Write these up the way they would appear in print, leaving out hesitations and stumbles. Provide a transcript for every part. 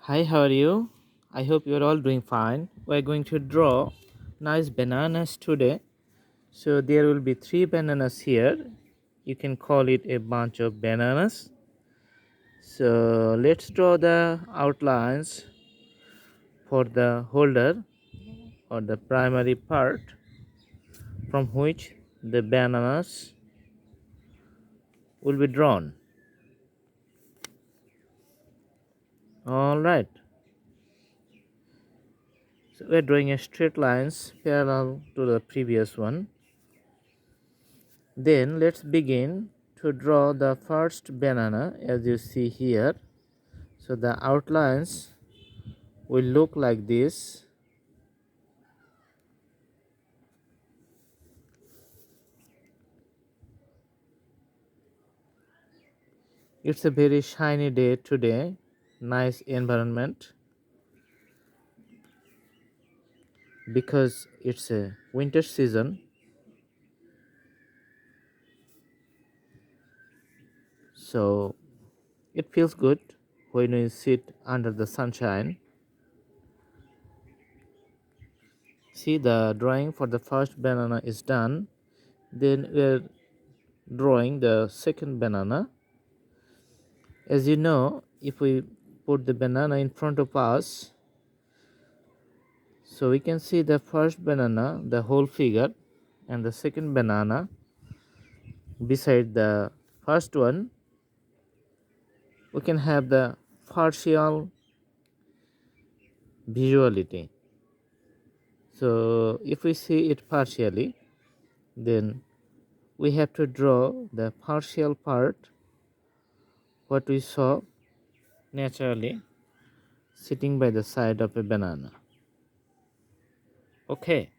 Hi, how are you? I hope you're all doing fine. We're going to draw nice bananas today. So there will be three bananas here. You can call it a bunch of bananas. So let's draw the outlines for the holder or the primary part from which the bananas will be drawn. All right. So we're drawing a straight lines parallel to the previous one. Then let's begin to draw the first banana as you see here. So the outlines will look like this. It's a very shiny day today, nice environment because it's a winter season. So it feels good when we sit under the sunshine. See, the drawing for the first banana is done. Then we're drawing the second banana. As you know, if we put the banana in front of us, so we can see the first banana, the whole figure, and the second banana beside the first one. We can have the partial visuality. So if we see it partially, then we have to draw the partial part what we saw naturally sitting by the side of a banana. Okay,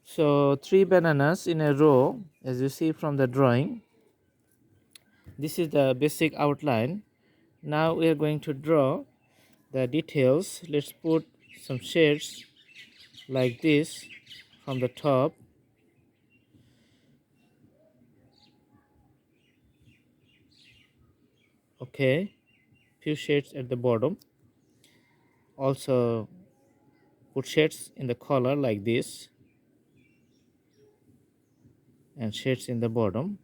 so three bananas in a row as you see from the drawing. This is the basic outline. Now we are going to draw the details. Let's put some shades like this from the top. Okay, few shades at the bottom. Also put shades in the collar like this and shades in the bottom.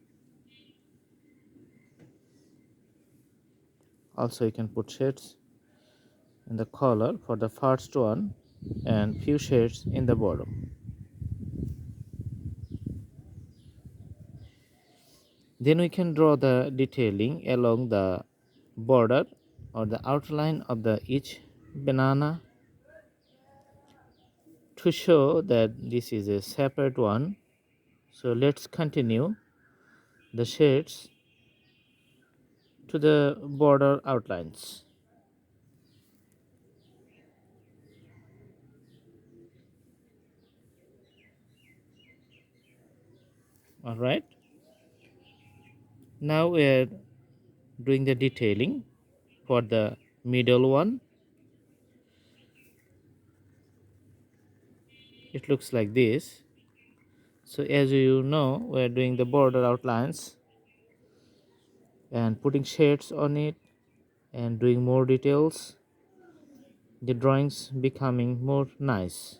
Also you can put shades in the collar for the first one and few shades in the bottom. Then we can draw the detailing along the border or the outline of the each banana to show that this is a separate one. So let's continue the shades to the border outlines. All right, now we are doing the detailing for the middle one. It looks like this. So as you know, we are doing the border outlines and putting shades on it and doing more details. The drawings becoming more nice.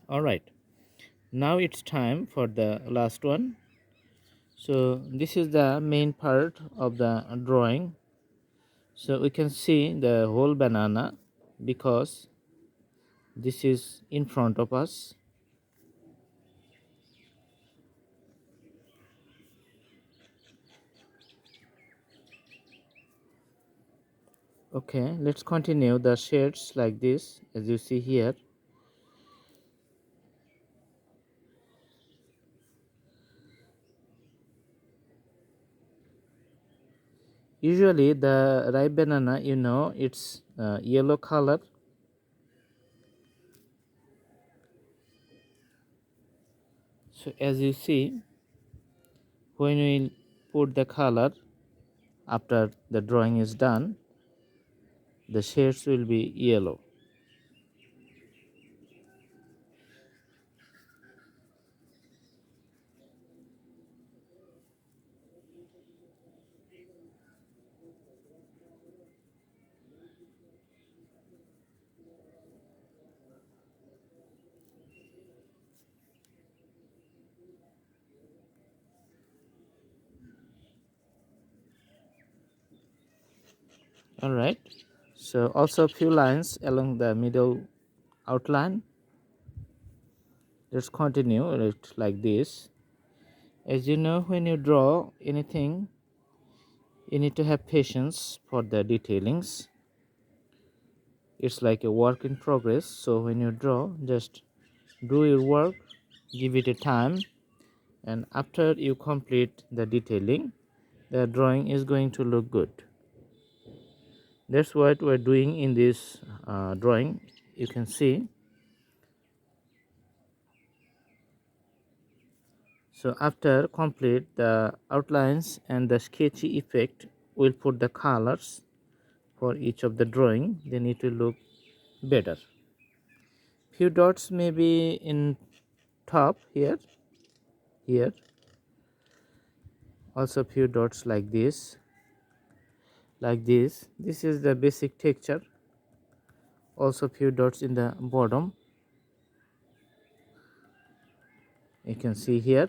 All right, now it's time for the last one. So this is the main part of the drawing. So we can see the whole banana because this is in front of us. Okay, let's continue the shades like this as you see here. Usually the ripe banana, you know, it's yellow color. So as you see, when we put the color after the drawing is done, the shades will be yellow. All right, so also a few lines along the middle outline. Let's continue it like this. As you know, when you draw anything, you need to have patience for the detailings. It's like a work in progress, so when you draw, just do your work, give it a time, and after you complete the detailing, the drawing is going to look good. That's what we're doing in this drawing. You can see. So after complete the outlines and the sketchy effect, we'll put the colors for each of the drawing. They need to look better. Few dots may be in top here, here. Also few dots like this, like this. This is the basic texture. Also few dots in the bottom. You can see here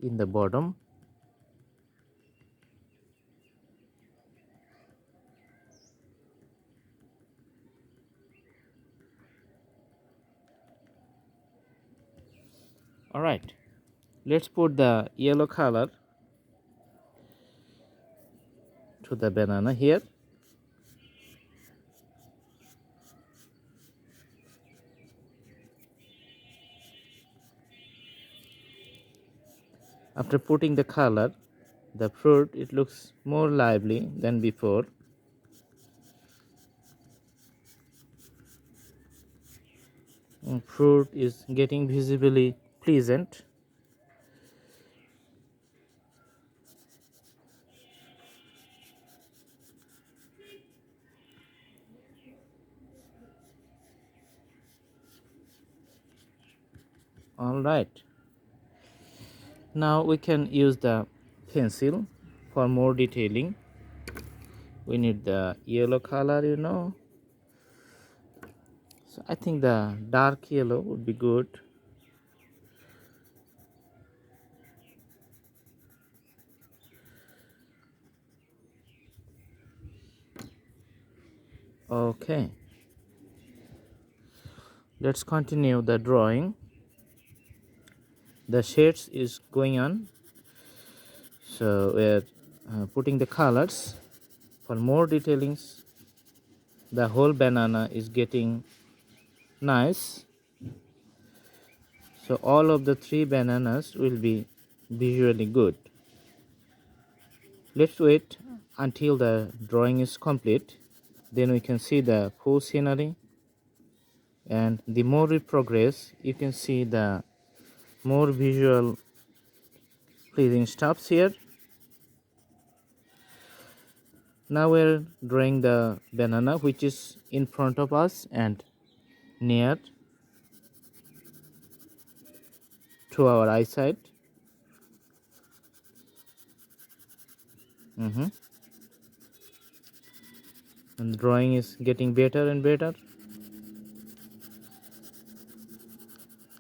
in the bottom. All right, let's put the yellow color to the banana here. After putting the color, the fruit, it looks more lively than before. Fruit is getting visibly pleasant. All right, now we can use the pencil for more detailing. We need the yellow color, you know, so I think the dark yellow would be good. Okay, let's continue the drawing. The shades is going on, so we're putting the colors for more detailings. The whole banana is getting nice, so all of the three bananas will be visually good. Let's wait until the drawing is complete, then we can see the full scenery, and the more we progress, you can see the more visual pleasing stuffs here. Now we're drawing the banana which is in front of us and near to our eyesight. And drawing is getting better and better.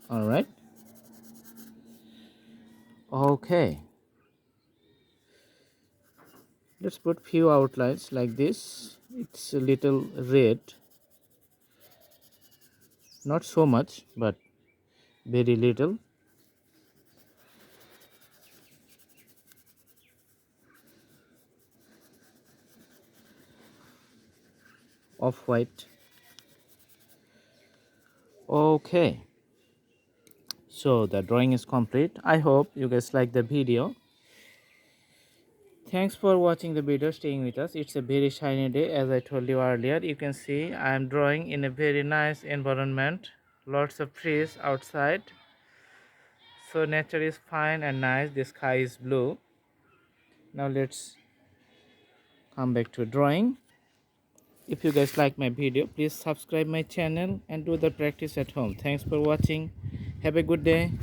All right, okay, let's put few outlines like this. It's a little red, not so much, but very little. Off-white. Okay, so the drawing is complete. I hope you guys like the video. Thanks for watching the video, staying with us. It's a very shiny day, as I told you earlier. You can see I am drawing in a very nice environment, lots of trees outside, so nature is fine and nice. The sky is blue. Now let's come back to drawing. If you guys like my video, please subscribe my channel and do the practice at home. Thanks for watching. Have a good day.